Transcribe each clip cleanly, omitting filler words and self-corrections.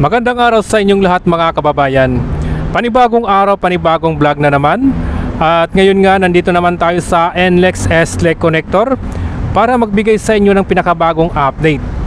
Magandang araw sa inyong lahat mga kababayan. Panibagong araw, panibagong vlog na naman. At ngayon nga nandito naman tayo sa NLEX S-Link Connector para magbigay sa inyo ng pinakabagong update.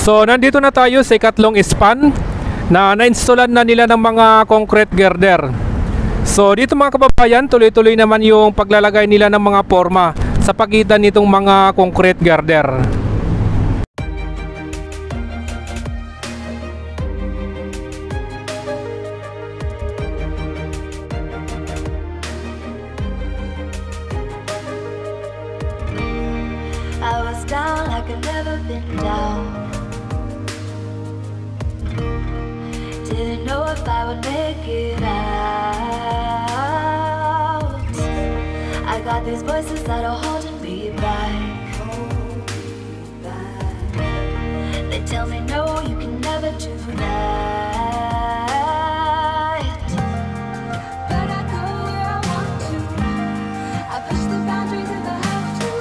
So nandito na tayo sa ikatlong span na na-installan na nila ng mga concrete girder. So dito mga kababayan, tuloy-tuloy naman yung paglalagay nila ng mga forma sa pagitan nitong mga concrete girder. I was down like I've never been down. Didn't know if I would make it out. I got these voices that are holding me back. They tell me no, you can never do that. But I go where I want to. I push the boundaries if I have to.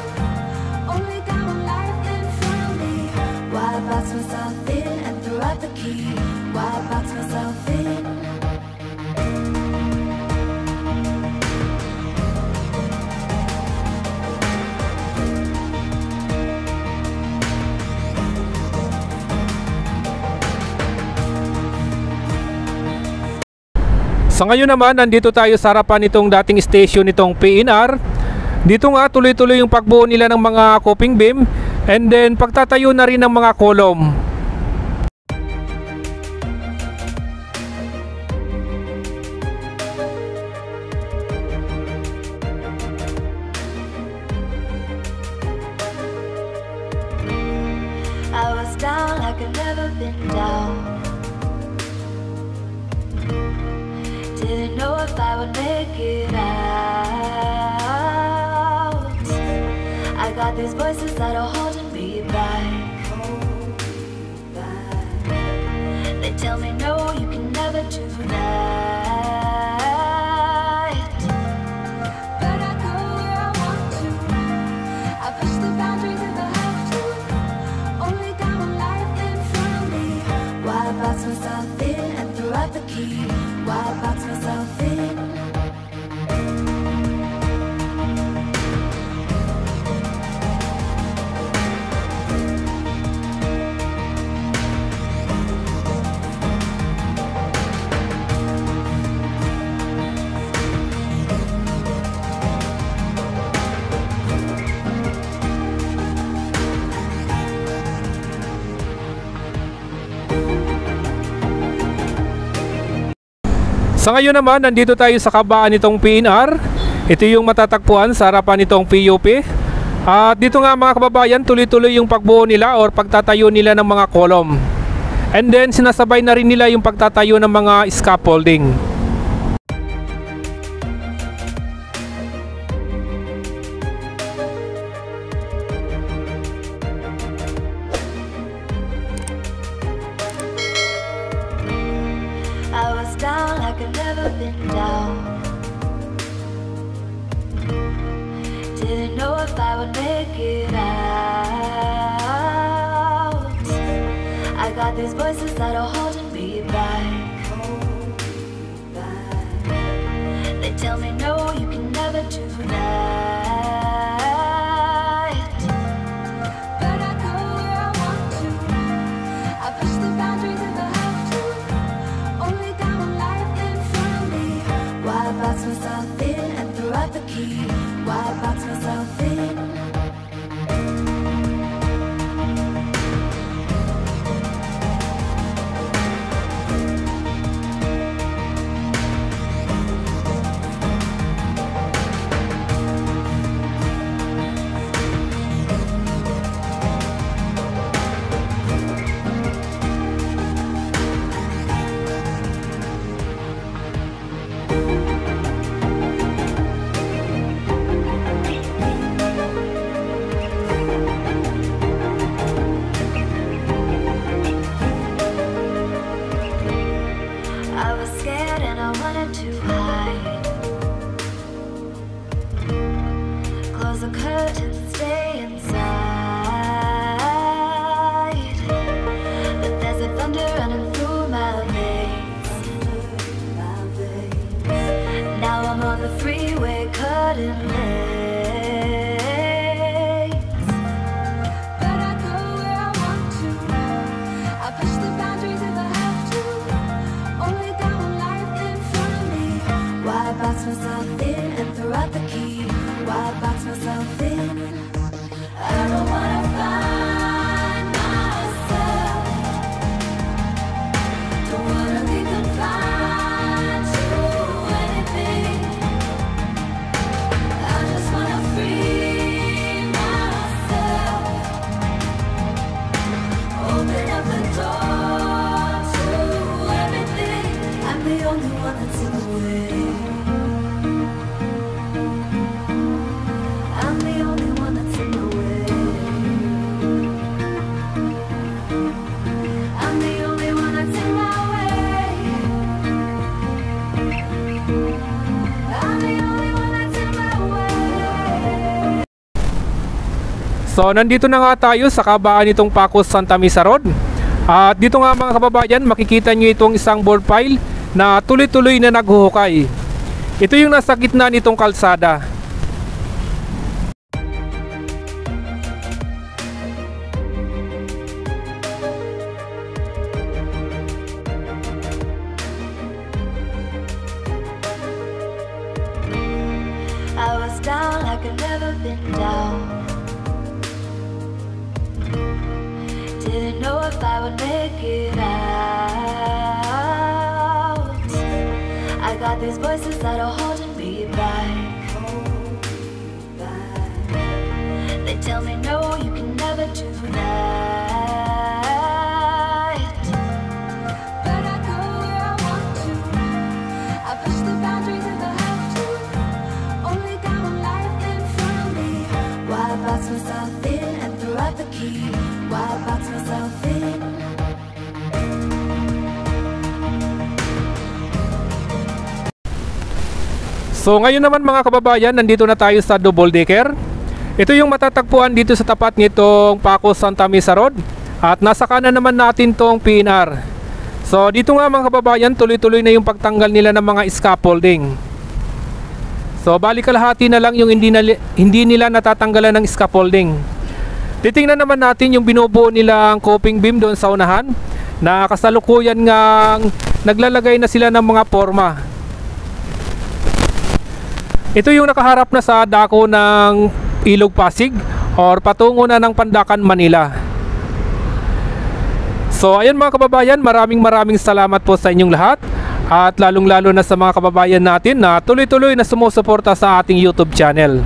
Only got one life in front of me. Why box myself in and throw out the key? Why box myself in? Sa ngayon naman, nandito tayo sa harapan nitong dating station nitong PNR. Dito nga tuloy-tuloy yung pagbuo nila ng mga coping beam and then pagtatayo na rin ng mga column. I was down like I've never been down. Didn't know if I would make it out. I got these voices that are holding me back. They tell me no, you can never do that. But I go where I want to. I push the boundaries if I have to. Only got one life in front of me. Why box myself in and throw out the key? Why box myself in? Sa ngayon naman, nandito tayo sa kabaan nitong PNR. Ito yung matatagpuan sa harapan nitong PUP. At dito nga mga kababayan, tuloy-tuloy yung pagbuo nila or pagtatayo nila ng mga column. And then sinasabay na rin nila yung pagtatayo ng mga scaffolding. Didn't know if I would make it out. I got these voices that are holding me back. They tell me no, you can never do that. But I go where I want to. I push the boundaries if I have to. Only got one life in front of me. Why box myself in and throw out the key? Why box myself in? I was scared and I wanted to hide. Close the curtains and stay inside. But there's a thunder running through my veins. Now I'm on the freeway cutting lanes. But I go where I want to. I push the boundaries if I have to. Only got one life in front of me. Why box myself in and throw out the key? Why box myself in? I don't wanna find myself. Don't wanna be confined to anything. I just wanna free myself. Open up the door to everything. I'm the only one that's in the way. I'm the only one that's in the way. I'm the only one that's in my way. I'm the only one that's in my way. So nandito na nga tayo sa kabaan nitong Pacos Santa Mesa Road. At dito nga mga kababayan, makikita nyo itong isang board pile na tuloy-tuloy na naghuhukay. Ito yung nasa gitna nitong kalsada. I was down like I'd never been down. Didn't know if I would make it out. I got these voices that are holding me back. They tell me no, you can never do that. But I go where I want to. I push the boundaries if I have to. Only got one life in front of me. Why box myself in and throw out the key? Why box myself in? So ngayon naman mga kababayan, nandito na tayo sa double decker. Ito yung matatagpuan dito sa tapat nitong Pacos Santa Mesa Road. At nasa kanan naman natin tong PNR. So dito nga mga kababayan, tuloy-tuloy na yung pagtanggal nila ng mga scaffolding. So bali kalahati na lang yung hindi nila natatanggalan ng scaffolding. Titingnan naman natin yung binubuo nilang coping beam doon sa unahan, na kasalukuyan nga naglalagay na sila ng mga forma. Ito yung nakaharap na sa dako ng Ilog Pasig or patungo na ng Pandacan, Manila. So ayun mga kababayan, maraming salamat po sa inyong lahat. At lalong lalo na sa mga kababayan natin na tuloy-tuloy na sumusuporta sa ating YouTube channel.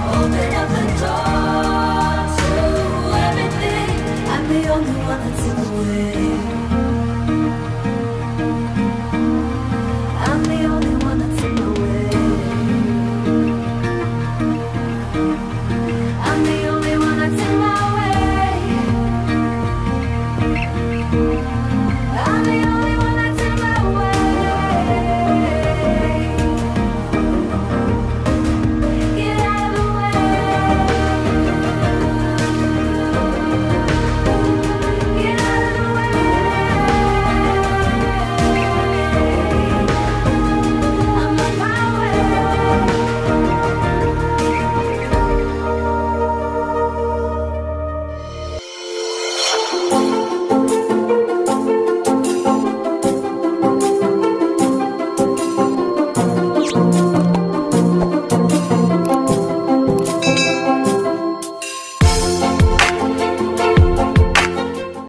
Open up the door to everything. I'm the only one that's